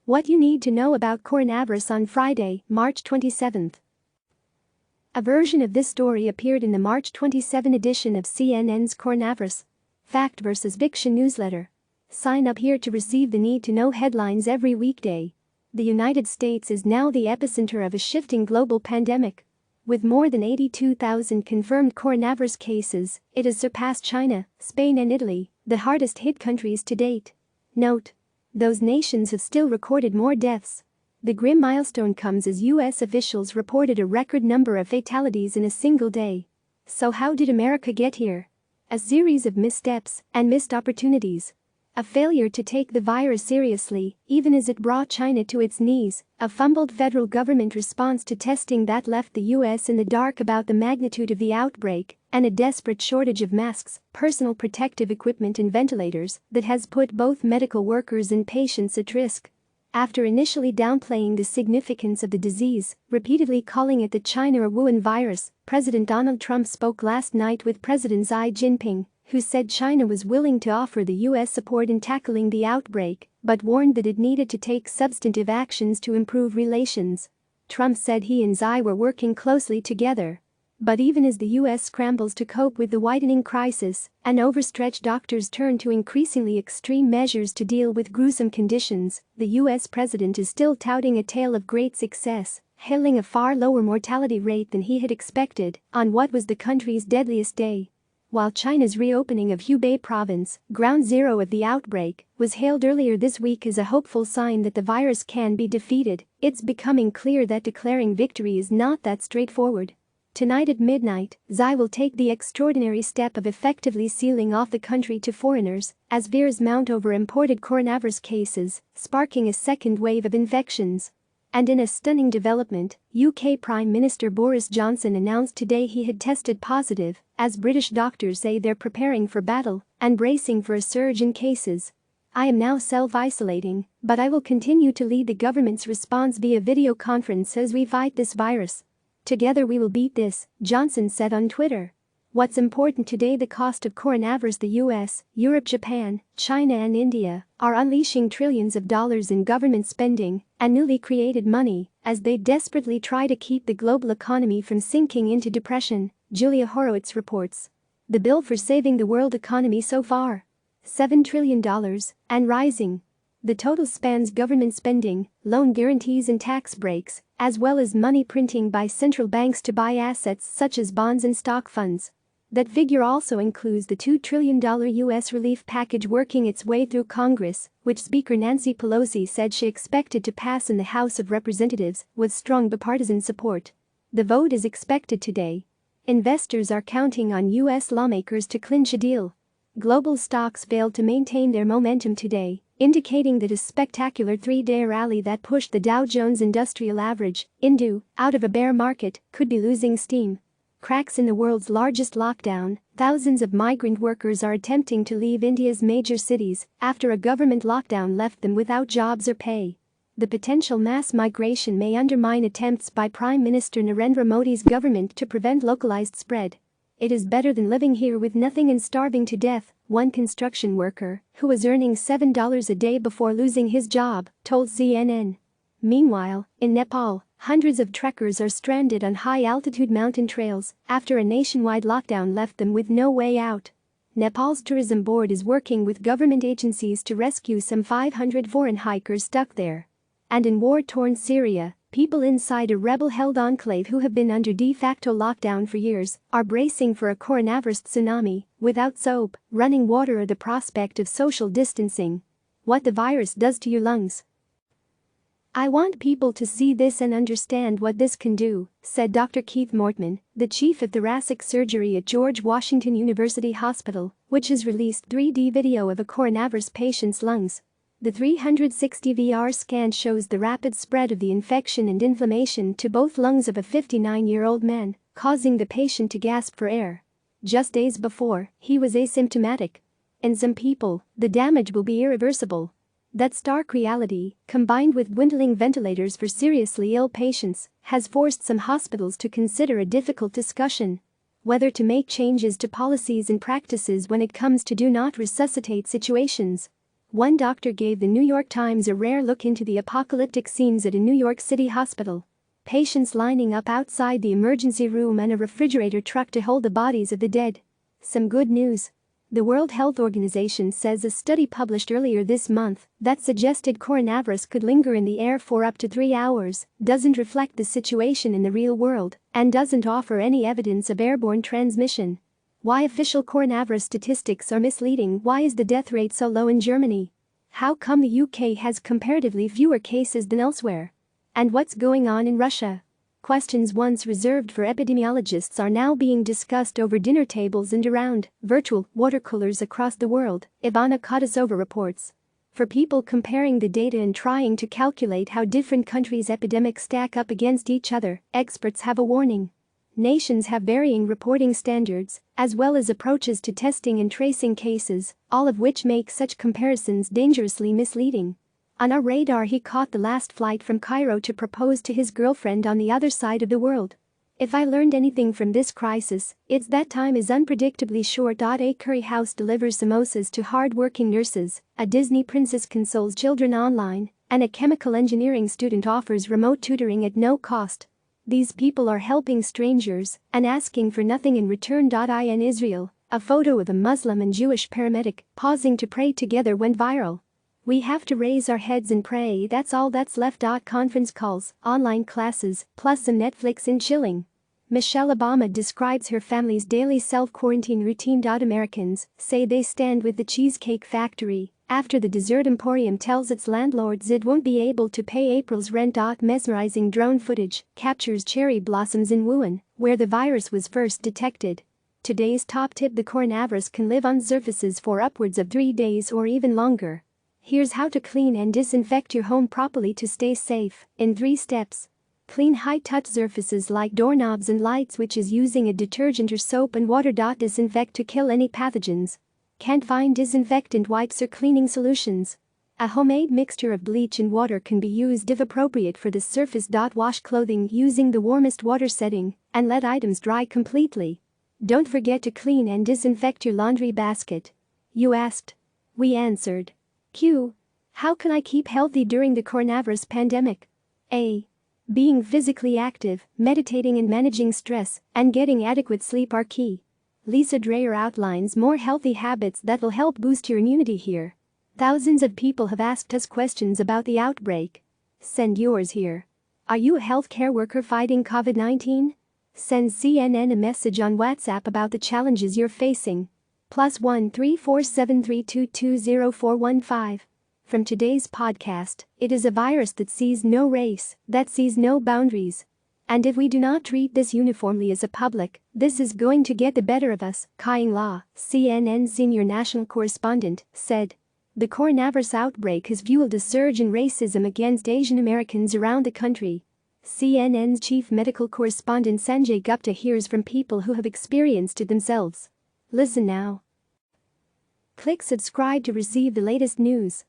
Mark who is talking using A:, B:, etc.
A: What you need to know about coronavirus on Friday, March 27. A version of this story appeared in the March 27 edition of CNN's Coronavirus Fact vs. Fiction newsletter. Sign up here to receive the need-to-know headlines every weekday. The United States is now the epicenter of a shifting global pandemic. With more than 82,000 confirmed coronavirus cases, it has surpassed China, Spain and Italy, the hardest-hit countries to date. Note: those nations have still recorded more deaths. The grim milestone comes as U.S. officials reported a record number of fatalities in a single day. So how did America get here? A series of missteps and missed opportunities. A failure to take the virus seriously, even as it brought China to its knees, a fumbled federal government response to testing that left the U.S. in the dark about the magnitude of the outbreak, and a desperate shortage of masks, personal protective equipment and ventilators that has put both medical workers and patients at risk. After initially downplaying the significance of the disease, repeatedly calling it the China or Wuhan virus, President Donald Trump spoke last night with President Xi Jinping, who said China was willing to offer the U.S. support in tackling the outbreak, but warned that it needed to take substantive actions to improve relations. Trump said he and Xi were working closely together. But even as the U.S. scrambles to cope with the widening crisis, and overstretched doctors turn to increasingly extreme measures to deal with gruesome conditions, the U.S. president is still touting a tale of great success, hailing a far lower mortality rate than he had expected on what was the country's deadliest day. While China's reopening of Hubei province, ground zero of the outbreak, was hailed earlier this week as a hopeful sign that the virus can be defeated, it's becoming clear that declaring victory is not that straightforward. Tonight at midnight, Xi will take the extraordinary step of effectively sealing off the country to foreigners as fears mount over imported coronavirus cases, sparking a second wave of infections. And in a stunning development, UK Prime Minister Boris Johnson announced today he had tested positive, as British doctors say they're preparing for battle and bracing for a surge in cases. "I am now self-isolating, but I will continue to lead the government's response via video conference as we fight this virus. Together we will beat this," Johnson said on Twitter. What's important today: the cost of coronavirus. The US, Europe, Japan, China and India are unleashing trillions of dollars in government spending and newly created money as they desperately try to keep the global economy from sinking into depression, Julia Horowitz reports. The bill for saving the world economy so far? $7 trillion and rising. The total spans government spending, loan guarantees and tax breaks, as well as money printing by central banks to buy assets such as bonds and stock funds. That figure also includes the $2 trillion U.S. relief package working its way through Congress, which Speaker Nancy Pelosi said she expected to pass in the House of Representatives with strong bipartisan support. The vote is expected today. Investors are counting on U.S. lawmakers to clinch a deal. Global stocks failed to maintain their momentum today, indicating that a spectacular three-day rally that pushed the Dow Jones Industrial Average, INDU, out of a bear market could be losing steam. Cracks in the world's largest lockdown, thousands of migrant workers are attempting to leave India's major cities after a government lockdown left them without jobs or pay. The potential mass migration may undermine attempts by Prime Minister Narendra Modi's government to prevent localized spread. "It is better than living here with nothing and starving to death," one construction worker, who was earning $7 a day before losing his job, told CNN. Meanwhile, in Nepal, hundreds of trekkers are stranded on high-altitude mountain trails after a nationwide lockdown left them with no way out. Nepal's tourism board is working with government agencies to rescue some 500 foreign hikers stuck there. And in war-torn Syria, people inside a rebel-held enclave who have been under de facto lockdown for years are bracing for a coronavirus tsunami without soap, running water or the prospect of social distancing. What the virus does to your lungs. "I want people to see this and understand what this can do," said Dr. Keith Mortman, the chief of thoracic surgery at George Washington University Hospital, which has released 3D video of a coronavirus patient's lungs. The 360 VR scan shows the rapid spread of the infection and inflammation to both lungs of a 59-year-old man, causing the patient to gasp for air. Just days before, he was asymptomatic. In some people, the damage will be irreversible. That stark reality, combined with dwindling ventilators for seriously ill patients, has forced some hospitals to consider a difficult discussion: whether to make changes to policies and practices when it comes to do not resuscitate situations. One doctor gave the New York Times a rare look into the apocalyptic scenes at a New York City hospital. Patients lining up outside the emergency room and a refrigerator truck to hold the bodies of the dead. Some good news. The World Health Organization says a study published earlier this month that suggested coronavirus could linger in the air for up to 3 hours doesn't reflect the situation in the real world and doesn't offer any evidence of airborne transmission. Why official coronavirus statistics are misleading? Why is the death rate so low in Germany? How come the UK has comparatively fewer cases than elsewhere? And what's going on in Russia? Questions once reserved for epidemiologists are now being discussed over dinner tables and around virtual water coolers across the world, Ivana Kodasova reports. For people comparing the data and trying to calculate how different countries' epidemics stack up against each other, experts have a warning. Nations have varying reporting standards, as well as approaches to testing and tracing cases, all of which make such comparisons dangerously misleading. On our radar, he caught the last flight from Cairo to propose to his girlfriend on the other side of the world. If I learned anything from this crisis, it's that time is unpredictably short. A curry house delivers samosas to hard-working nurses, a Disney princess consoles children online, and a chemical engineering student offers remote tutoring at no cost. These people are helping strangers and asking for nothing in return. In Israel, a photo of a Muslim and Jewish paramedic pausing to pray together went viral. We have to raise our heads and pray, that's all that's left. Conference calls, online classes, plus some Netflix and chilling. Michelle Obama describes her family's daily self-quarantine routine. Americans say they stand with the Cheesecake Factory after the dessert emporium tells its landlords it won't be able to pay April's rent. Mesmerizing drone footage captures cherry blossoms in Wuhan, where the virus was first detected. Today's top tip: the coronavirus can live on surfaces for upwards of 3 days or even longer. Here's how to clean and disinfect your home properly to stay safe, in 3 steps. Clean high-touch surfaces like doorknobs and light switches using a detergent or soap and water. Disinfect to kill any pathogens. Can't find disinfectant wipes or cleaning solutions? A homemade mixture of bleach and water can be used if appropriate for the surface. Wash clothing using the warmest water setting and let items dry completely. Don't forget to clean and disinfect your laundry basket. You asked. We answered. Q. How can I keep healthy during the coronavirus pandemic? A. Being physically active, meditating and managing stress, and getting adequate sleep are key. Lisa Dreyer outlines more healthy habits that will help boost your immunity here. Thousands of people have asked us questions about the outbreak. Send yours here. Are you a healthcare worker fighting COVID-19? Send CNN a message on WhatsApp about the challenges you're facing. +1 34732204415. From today's podcast, it is a virus that sees no race, that sees no boundaries. And if we do not treat this uniformly as a public, this is going to get the better of us, Kai La, CNN senior national correspondent, said. The coronavirus outbreak has fueled a surge in racism against Asian Americans around the country. CNN's chief medical correspondent Sanjay Gupta hears from people who have experienced it themselves. Listen now. Click subscribe to receive the latest news.